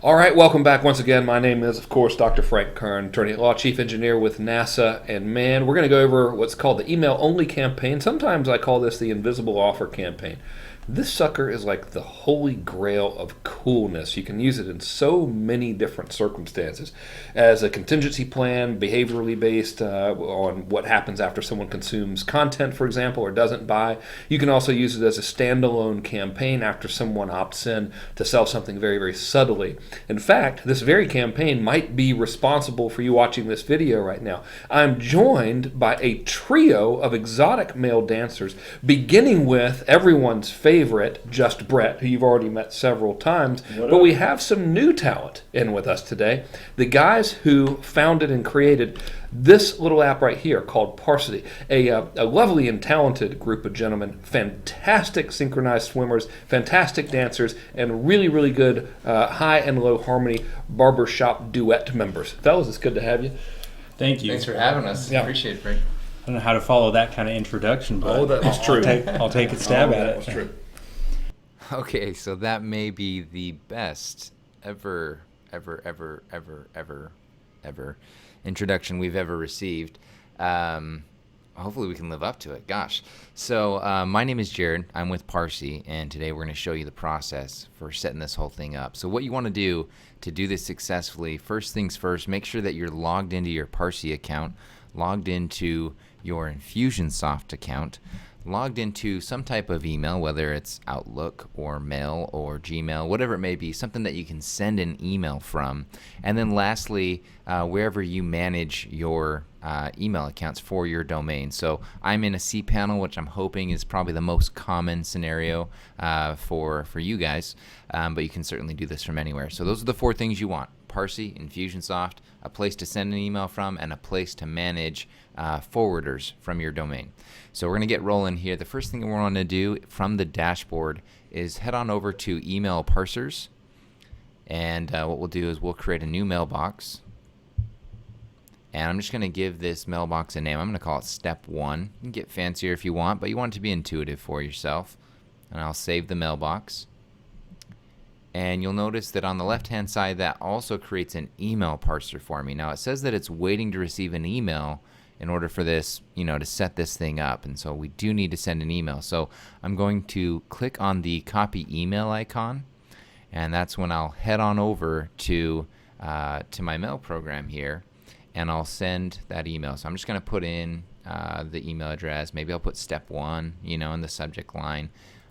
All right, welcome back once again. My name is, of course, Dr. Frank Kern, attorney at law, chief engineer with NASA. And man, we're going to go over what's called the email only campaign. Sometimes I call this the invisible offer campaign. This sucker is like the holy grail of coolness. You can use it in so many different circumstances. As a contingency plan, behaviorally based on what happens after someone consumes content, for example, or doesn't buy. You can also use it as a standalone campaign after someone opts in to sell something very, very subtly. In fact, this very campaign might be responsible for you watching this video right now. I'm joined by a trio of exotic male dancers, beginning with everyone's favorite, Just Brett, who you've already met several times. But we have some new talent in with us today. The guys who founded and created this little app right here called Parsity, a lovely and talented group of gentlemen, fantastic synchronized swimmers, fantastic dancers, and really, really good high and low harmony barbershop duet members. Fellas, it's good to have you. Thank you. Thanks for having us. Yeah. Appreciate it, Frank. I don't know how to follow that kind of introduction, but that was true. I'll take a stab at it. That's true. Okay, so that may be the best ever introduction we've ever received. Hopefully we can live up to it. Gosh. So my name is Jared. I'm with Parsy, and today we're going to show you the process for setting this whole thing up. So what you want to do this successfully, first things first, make sure that you're logged into your Parsy account, logged into your Infusionsoft account, logged into some type of email, whether it's Outlook or Mail or Gmail, whatever it may be, something that you can send an email from. And then lastly, wherever you manage your email accounts for your domain. So I'm in a cPanel, which I'm hoping is probably the most common scenario for you guys, but you can certainly do this from anywhere. So those are the four things you want: Parsy, Infusionsoft, a place to send an email from, and a place to manage forwarders from your domain. So we're going to get rolling here. The first thing we're going to do from the dashboard is head on over to Email Parsers, and what we'll do is we'll create a new mailbox. And I'm just going to give this mailbox a name. I'm going to call it Step 1. You can get fancier if you want, but you want it to be intuitive for yourself. And I'll save the mailbox. And you'll notice that on the left-hand side, that also creates an email parser for me. Now, it says that it's waiting to receive an email in order for this, to set this thing up. And so we do need to send an email. So I'm going to click on the copy email icon. And that's when I'll head on over to my mail program here. And I'll send that email. So I'm just going to put in the email address. Maybe I'll put Step 1, in the subject line.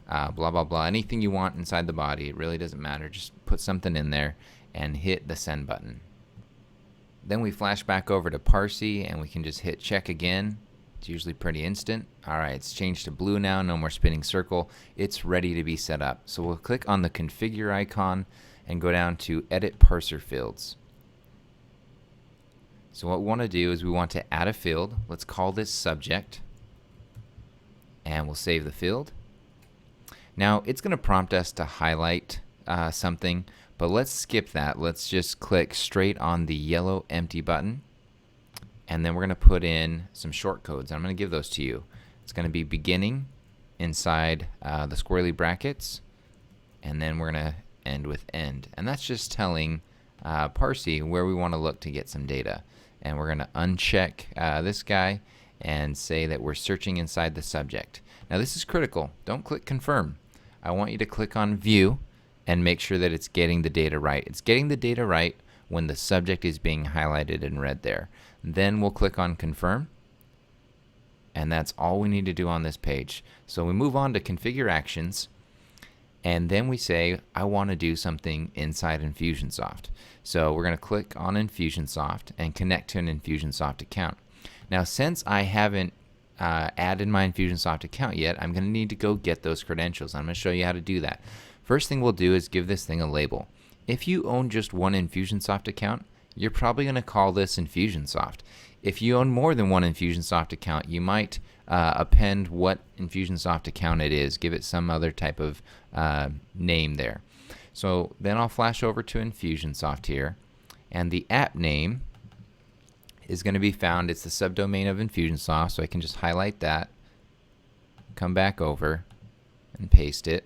Blah, blah, blah. Anything you want inside the body. It really doesn't matter. Just put something in there and hit the send button. Then we flash back over to Parsy and we can just hit check again. It's usually pretty instant. All right, it's changed to blue now. No more spinning circle. It's ready to be set up. So we'll click on the configure icon and go down to edit parser fields. So what we want to do is we want to add a field. Let's call this subject. And we'll save the field. Now, it's going to prompt us to highlight something, but let's skip that. Let's just click straight on the yellow empty button, and then we're going to put in some short codes. I'm going to give those to you. It's going to be beginning inside the squirrely brackets, and then we're going to end with end. And that's just telling Parsy where we want to look to get some data. And we're going to uncheck this guy and say that we're searching inside the subject. Now this is critical. Don't click confirm. I want you to click on view and make sure that it's getting the data right. It's getting the data right when the subject is being highlighted in red there. Then we'll click on confirm. And that's all we need to do on this page. So we move on to configure actions. And then we say, I want to do something inside Infusionsoft. So we're going to click on Infusionsoft and connect to an Infusionsoft account. Now, since I haven't added my Infusionsoft account yet, I'm going to need to go get those credentials. I'm going to show you how to do that. First thing we'll do is give this thing a label. If you own just one Infusionsoft account, you're probably going to call this Infusionsoft. If you own more than one Infusionsoft account, you might append what Infusionsoft account it is, give it some other type of name there. So then I'll flash over to Infusionsoft here, and the app name is going to be found. It's the subdomain of Infusionsoft, so I can just highlight that, come back over, and paste it.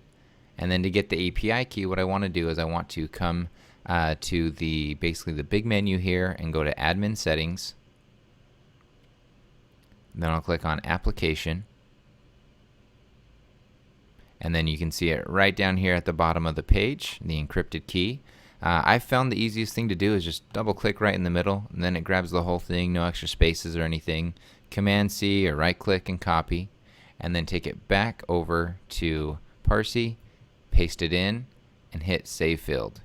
And then to get the API key, what I want to do is I want to come to basically the big menu here and go to Admin Settings. Then I'll click on Application. And then you can see it right down here at the bottom of the page, the encrypted key. I found the easiest thing to do is just double click right in the middle, and then it grabs the whole thing, no extra spaces or anything. Command C or right click and copy, and then take it back over to Parsi, paste it in, and hit Save Field.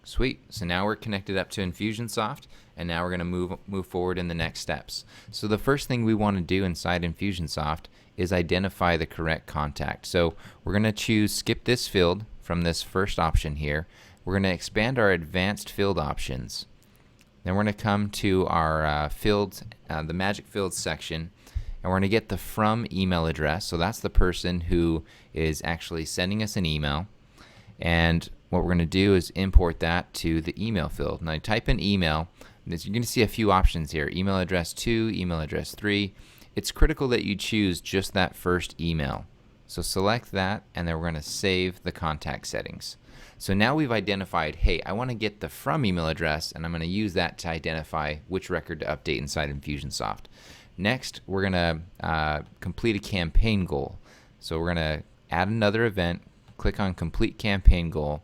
Sweet. So now we're connected up to Infusionsoft, and now we're going to move forward in the next steps. So the first thing we want to do inside Infusionsoft is identify the correct contact. So we're going to choose skip this field from this first option here. We're going to expand our advanced field options. Then we're going to come to our fields, the magic fields section, and we're going to get the from email address. So that's the person who is actually sending us an email. And what we're going to do is import that to the email field. Now I type in email. You're going to see a few options here. Email address 2, email address 3. It's critical that you choose just that first email. So select that, and then we're going to save the contact settings. So now we've identified, hey, I want to get the from email address, and I'm going to use that to identify which record to update inside Infusionsoft. Next, we're going to complete a campaign goal. So we're going to add another event, click on Complete Campaign Goal,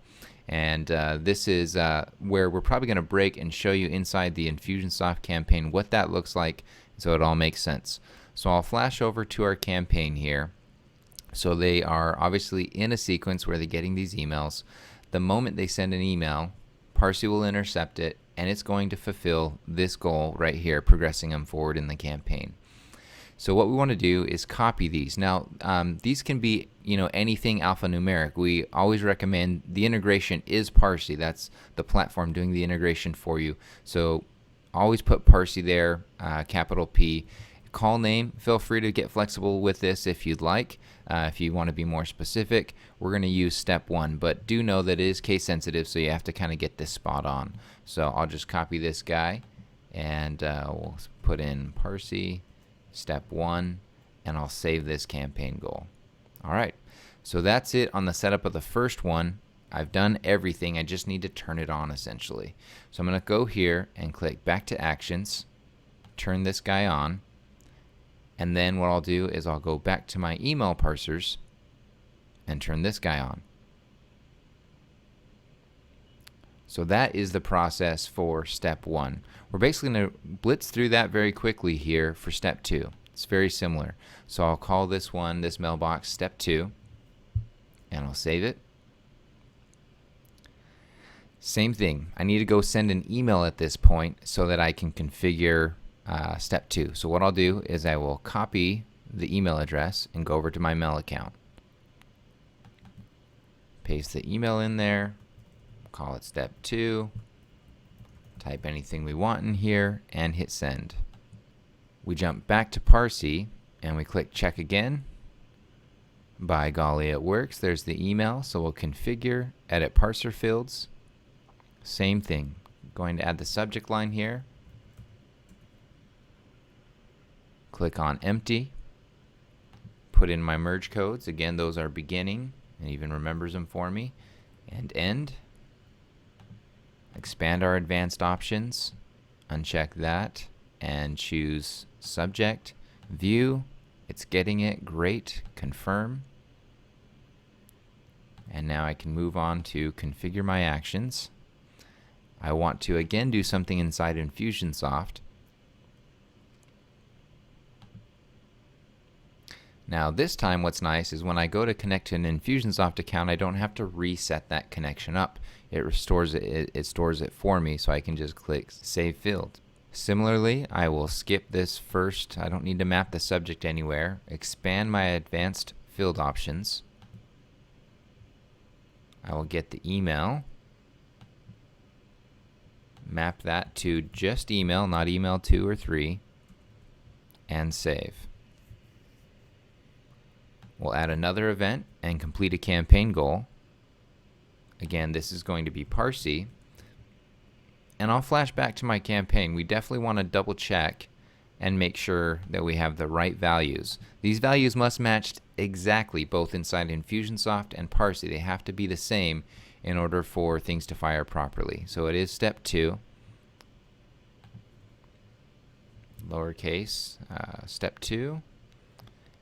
and this is where we're probably going to break and show you inside the Infusionsoft campaign what that looks like so it all makes sense. So I'll flash over to our campaign here. So they are obviously in a sequence where they're getting these emails. The moment they send an email, Parsi will intercept it, and it's going to fulfill this goal right here, progressing them forward in the campaign. So what we want to do is copy these. Now, these can be, anything alphanumeric. We always recommend the integration is Parsi. That's the platform doing the integration for you. So always put Parsi there, capital P. Call name, feel free to get flexible with this if you'd like. If you want to be more specific, we're going to use step 1, but do know that it is case sensitive, so you have to kind of get this spot on. So I'll just copy this guy, and we'll put in Parsi, step 1, and I'll save this campaign goal. All right, so that's it on the setup of the first one. I've done everything. I just need to turn it on essentially. So I'm going to go here and click back to actions, turn this guy on, and then what I'll do is I'll go back to my email parsers and turn this guy on. So that is the process for step 1. We're basically going to blitz through that very quickly here for step 2. It's very similar. So I'll call this one, this mailbox, step 2, and I'll save it. Same thing. I need to go send an email at this point so that I can configure step 2. So what I'll do is I will copy the email address and go over to my mail account. Paste the email in there, call it step 2, type anything we want in here, and hit send. We jump back to Parsi and we click check again. By golly, it works. There's the email, so we'll configure, edit parser fields. Same thing. Going to add the subject line here. Click on empty. Put in my merge codes. Again, those are beginning, and even remembers them for me. And end. Expand our advanced options. Uncheck that and choose subject. View. It's getting it. Great. Confirm. And now I can move on to configure my actions. I want to again do something inside Infusionsoft. Now this time what's nice is when I go to connect to an Infusionsoft account, I don't have to reset that connection up. It restores it, it stores it for me, so I can just click Save Field. Similarly, I will skip this first. I don't need to map the subject anywhere. Expand my advanced field options. I will get the email. Map that to just email, not email 2 or 3, and save. We'll add another event and complete a campaign goal. Again, this is going to be Parsi. And I'll flash back to my campaign. We definitely want to double check and make sure that we have the right values. These values must match exactly both inside Infusionsoft and Parsi. They have to be the same in order for things to fire properly. So it is step 2, lowercase, step 2,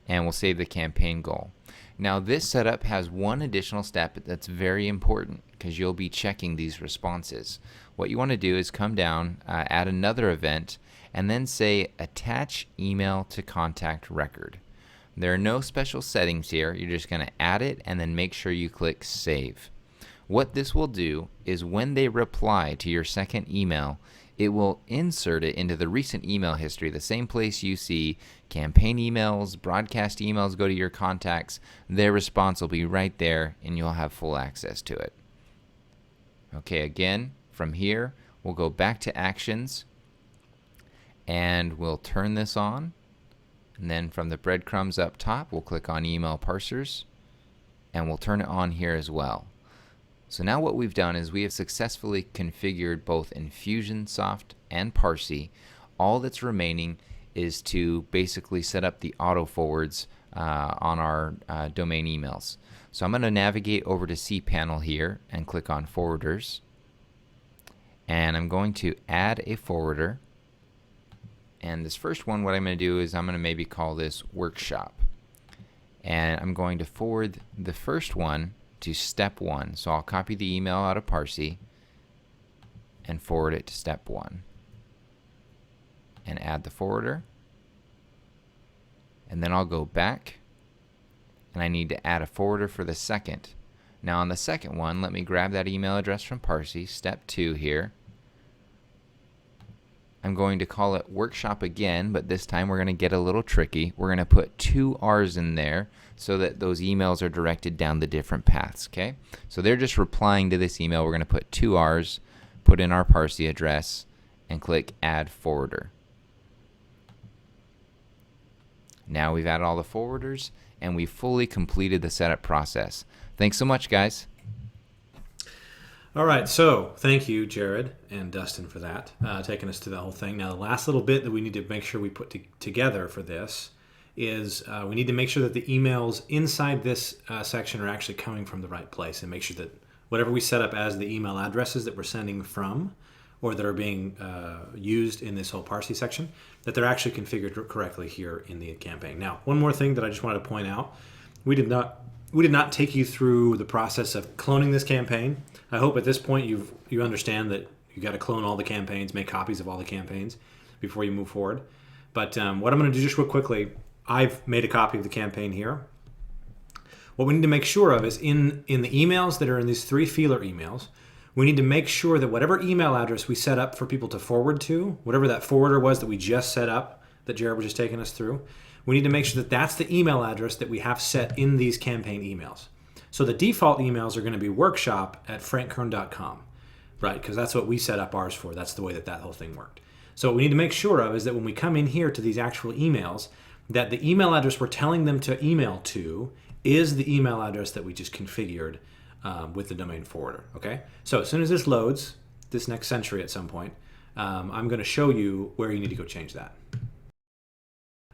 and we'll save the campaign goal. Now this setup has one additional step that's very important because you'll be checking these responses. What you want to do is come down, add another event, and then say attach email to contact record. There are no special settings here. You're just going to add it and then make sure you click save. What this will do is when they reply to your second email, it will insert it into the recent email history, the same place you see campaign emails, broadcast emails go to your contacts. Their response will be right there and you'll have full access to it. Okay, again, from here, we'll go back to actions and we'll turn this on. And then from the breadcrumbs up top, we'll click on email parsers and we'll turn it on here as well. So now what we've done is we have successfully configured both Infusionsoft and Parsi. All that's remaining is to basically set up the auto forwards on our domain emails. So I'm going to navigate over to cPanel here and click on forwarders. And I'm going to add a forwarder. And this first one, what I'm going to do is I'm going to maybe call this workshop. And I'm going to forward the first one to step 1. So I'll copy the email out of Parsi and forward it to step 1. And add the forwarder. And then I'll go back and I need to add a forwarder for the second. Now on the second one, let me grab that email address from Parsi, step 2 here. I'm going to call it workshop again, but this time we're going to get a little tricky. We're going to put 2 R's in there so that those emails are directed down the different paths, okay? So they're just replying to this email. We're going to put 2 R's, put in our Parsi address, and click add forwarder. Now we've added all the forwarders, and we fully completed the setup process. Thanks so much, guys. All right, so thank you, Jared and Dustin, for that, taking us through the whole thing. Now, the last little bit that we need to make sure we put together for this is we need to make sure that the emails inside this section are actually coming from the right place and make sure that whatever we set up as the email addresses that we're sending from or that are being used in this whole Parsi section, that they're actually configured correctly here in the campaign. Now, one more thing that I just wanted to point out, we did not take you through the process of cloning this campaign. I hope at this point you understand that you got to clone all the campaigns, make copies of all the campaigns before you move forward. But what I'm going to do just real quickly, I've made a copy of the campaign here. What we need to make sure of is in the emails that are in these 3 feeler emails, we need to make sure that whatever email address we set up for people to forward to, whatever that forwarder was that we just set up, that Jared was just taking us through, we need to make sure that that's the email address that we have set in these campaign emails. So the default emails are going to be workshop@frankkern.com, right? Because that's what we set up ours for. That's the way that whole thing worked. So what we need to make sure of is that when we come in here to these actual emails, that the email address we're telling them to email to is the email address that we just configured with the domain forwarder, okay? So as soon as this loads, this next century at some point, I'm going to show you where you need to go change that.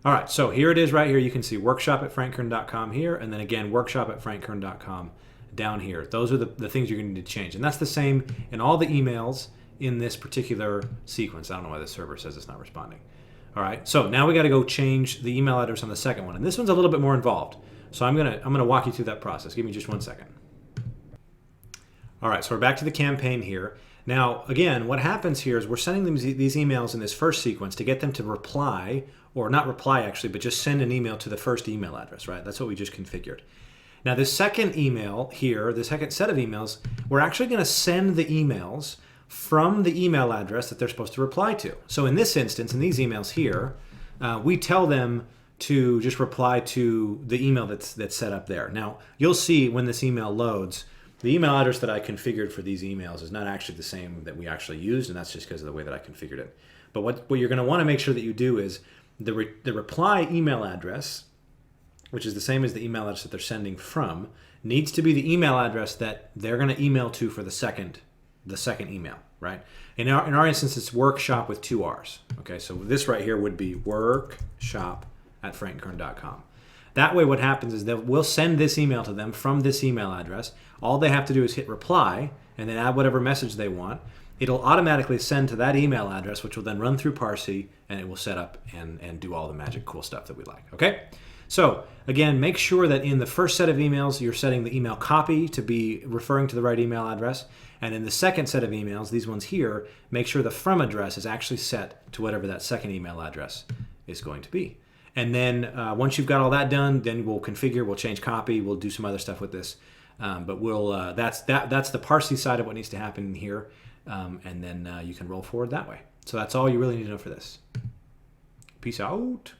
All right, so here it is right here. You can see workshop@frankkern.com here, and then again, workshop@frankkern.com down here. Those are the things you're going to need to change. And that's the same in all the emails in this particular sequence. I don't know why the server says it's not responding. All right, so now we got to go change the email address on the second one. And this one's a little bit more involved. So I'm gonna walk you through that process. Give me just 1 second. All right, so we're back to the campaign here. Now, again, what happens here is we're sending them these emails in this first sequence to get them to reply, or not reply actually, but just send an email to the first email address, right? That's what we just configured. Now, this second email here, the second set of emails, we're actually going to send the emails from the email address that they're supposed to reply to. So in this instance, in these emails here, we tell them to just reply to the email that's set up there. Now, you'll see when this email loads, the email address that I configured for these emails is not actually the same that we actually used, and that's just because of the way that I configured it. But what you're going to want to make sure that you do is the reply email address, which is the same as the email address that they're sending from, needs to be the email address that they're going to email to for the second email. right? In our instance, it's workshop with 2 R's. Okay, so this right here would be workshop@frankkern.com. That way what happens is that we'll send this email to them from this email address. All they have to do is hit reply and then add whatever message they want. It'll automatically send to that email address, which will then run through Parsi, and it will set up and do all the magic cool stuff that we like. Okay? So, again, make sure that in the first set of emails, you're setting the email copy to be referring to the right email address. And in the second set of emails, these ones here, make sure the from address is actually set to whatever that second email address is going to be. And then once you've got all that done, then we'll configure, we'll change copy, we'll do some other stuff with this. But we'll that's the Parsi side of what needs to happen here. And then you can roll forward that way. So that's all you really need to know for this. Peace out.